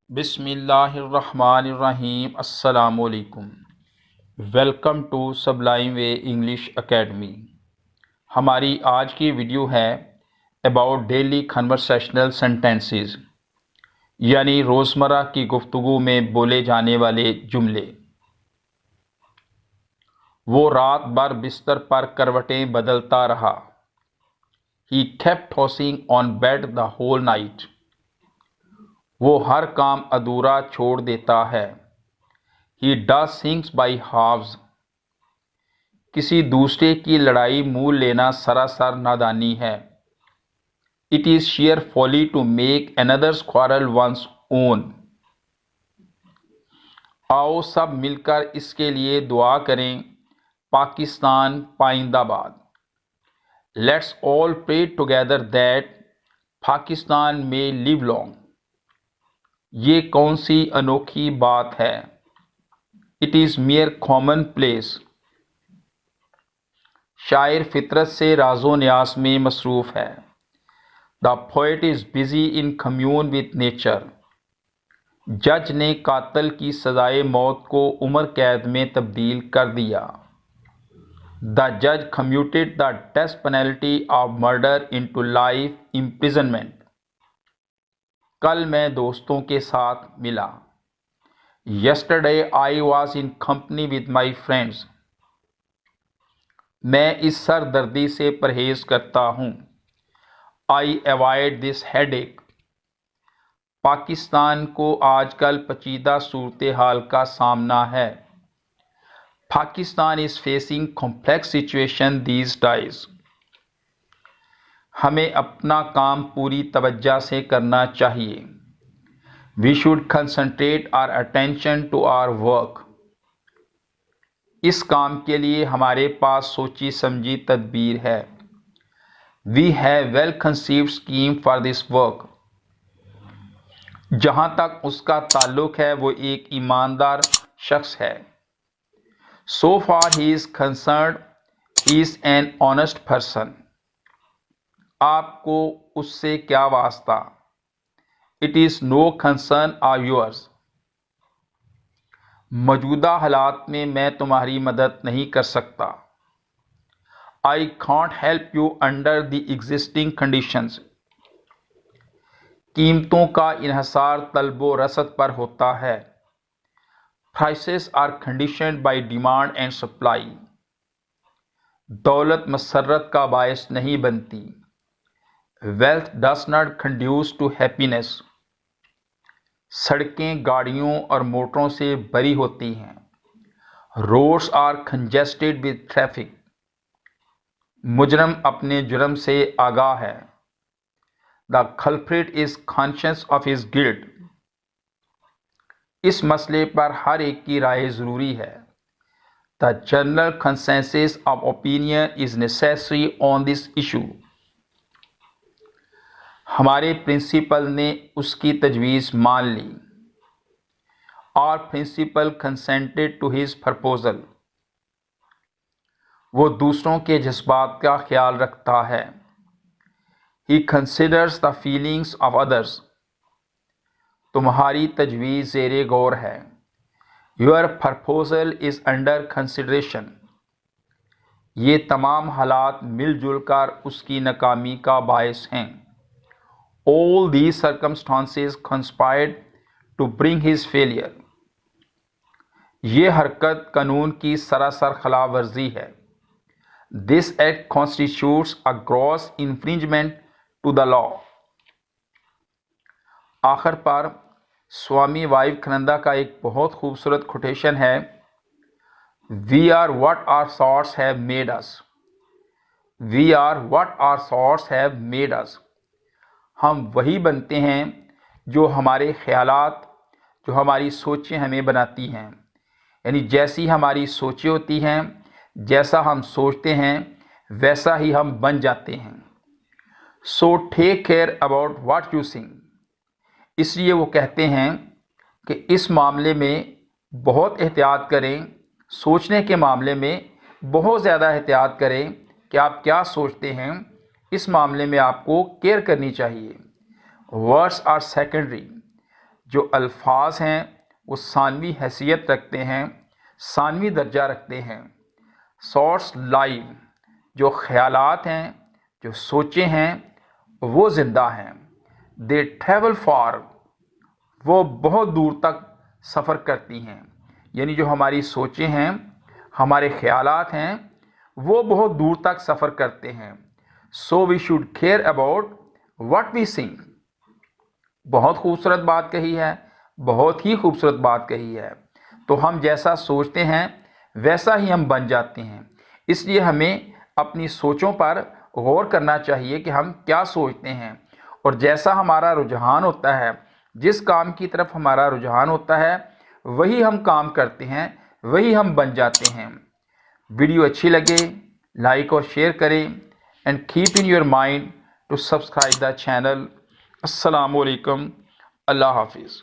बिस्मिल्लाहिर्रहमानिर्रहीम अस्सलामुअलैकुम। Welcome to Sublime Way English Academy. हमारी आज की वीडियो है अबाउट डेली कन्वर्सेशनल सेंटेंसेस, यानी रोज़मर्रा की गुफ्तगू में बोले जाने वाले जुमले। वो रात भर बिस्तर पर करवटें बदलता रहा। He kept tossing on bed the whole night. वो हर काम अधूरा छोड़ देता है। He does things by halves. किसी दूसरे की लड़ाई मूल लेना सरासर नादानी है। It is sheer folly to make another's quarrel one's own. आओ सब मिलकर इसके लिए दुआ करें, Pakistan पाइंदाबाद। Let's all pray together that Pakistan may live long. ये कौन सी अनोखी बात है। It is mere commonplace. शायर फितरत से राजो न्यास में मसरूफ़ है। The poet is busy in commune with nature. जज ने कातल की सजाए मौत को उम्र कैद में तब्दील कर दिया। द जज commuted the death penalty of murder into life imprisonment. कल मैं दोस्तों के साथ मिला। Yesterday I was in company with my friends. मैं इस सरदर्दी से परहेज करता हूँ। I avoid this headache. Pakistan को आजकल पेचीदा सूरत हाल का सामना है। Pakistan is facing complex situation these days. हमें अपना काम पूरी तवज्जो से करना चाहिए। We should concentrate our attention to our work. इस काम के लिए हमारे पास सोची समझी तदबीर है। We have well conceived scheme for this work. जहाँ तक उसका ताल्लुक है वो एक ईमानदार शख्स है। सो फार he is concerned he is an honest person. आपको उससे क्या वास्ता। It is no concern of yours. मौजूदा हालात में मैं तुम्हारी मदद नहीं कर सकता। I can't help you under the existing conditions. कीमतों का इन्हसार तलबो रसद पर होता है। Prices are conditioned bye demand and supply. दौलत मसरत का बायस नहीं बनती। Wealth does not conduce to happiness. सड़कें गाड़ियों और मोटरों से भरी होती हैं। Roads are congested with traffic. मुजरम अपने जुर्म से आगाह है। The culprit is conscious of his guilt. इस मसले पर हर एक की राय ज़रूरी है। The general consensus of opinion is necessary on this issue. हमारे प्रिंसिपल ने उसकी तजवीज़ मान ली। Our principal consented to his proposal. वो दूसरों के जज्बात का ख्याल रखता है। He considers the feelings of others. तुम्हारी तजवीज़ ज़ेरे गौर है। Your proposal is under consideration. ये तमाम हालात मिलजुल कर उसकी नाकामी का बायस हैं। All these circumstances conspired to bring his failure. ये हरकत कानून की सरासर खिलाफ वर्जी है। This act constitutes a gross infringement to the law. आखिर पर स्वामी वाइवेकानंदा का एक बहुत खूबसूरत कोटेशन है। We are what our thoughts have made us. We are what our thoughts have made us. हम वही बनते हैं जो हमारे ख्यालात, जो हमारी सोचें हमें बनाती हैं। यानी जैसी हमारी सोचें होती हैं, जैसा हम सोचते हैं, वैसा ही हम बन जाते हैं। So take care about what you think. इसलिए वो कहते हैं कि इस मामले में बहुत एहतियात करें। सोचने के मामले में बहुत ज़्यादा एहतियात करें कि आप क्या सोचते हैं। इस मामले में आपको केयर करनी चाहिए। Words are secondary. जो अल्फाज हैं वो सानवी हैसियत रखते हैं, सानवी दर्जा रखते हैं। थॉट्स लाइव, जो ख्यालात हैं, जो सोचें हैं, वो ज़िंदा हैं। दे ट्रैवल फार, वो बहुत दूर तक सफ़र करती हैं। यानी जो हमारी सोचें हैं, हमारे ख्यालात हैं, वो बहुत दूर तक सफ़र करते हैं। So we should care about what we think. बहुत खूबसूरत बात कही है, बहुत ही खूबसूरत बात कही है। तो हम जैसा सोचते हैं वैसा ही हम बन जाते हैं। इसलिए हमें अपनी सोचों पर गौर करना चाहिए कि हम क्या सोचते हैं, और जैसा हमारा रुझान होता है, जिस काम की तरफ हमारा रुझान होता है, वही हम काम करते हैं, वही हम बन जाते हैं। वीडियो अच्छी लगे लाइक और शेयर करें, and keep in your mind to subscribe the channel. अस्सलाम वालेकुम, अल्लाह हाफिज़।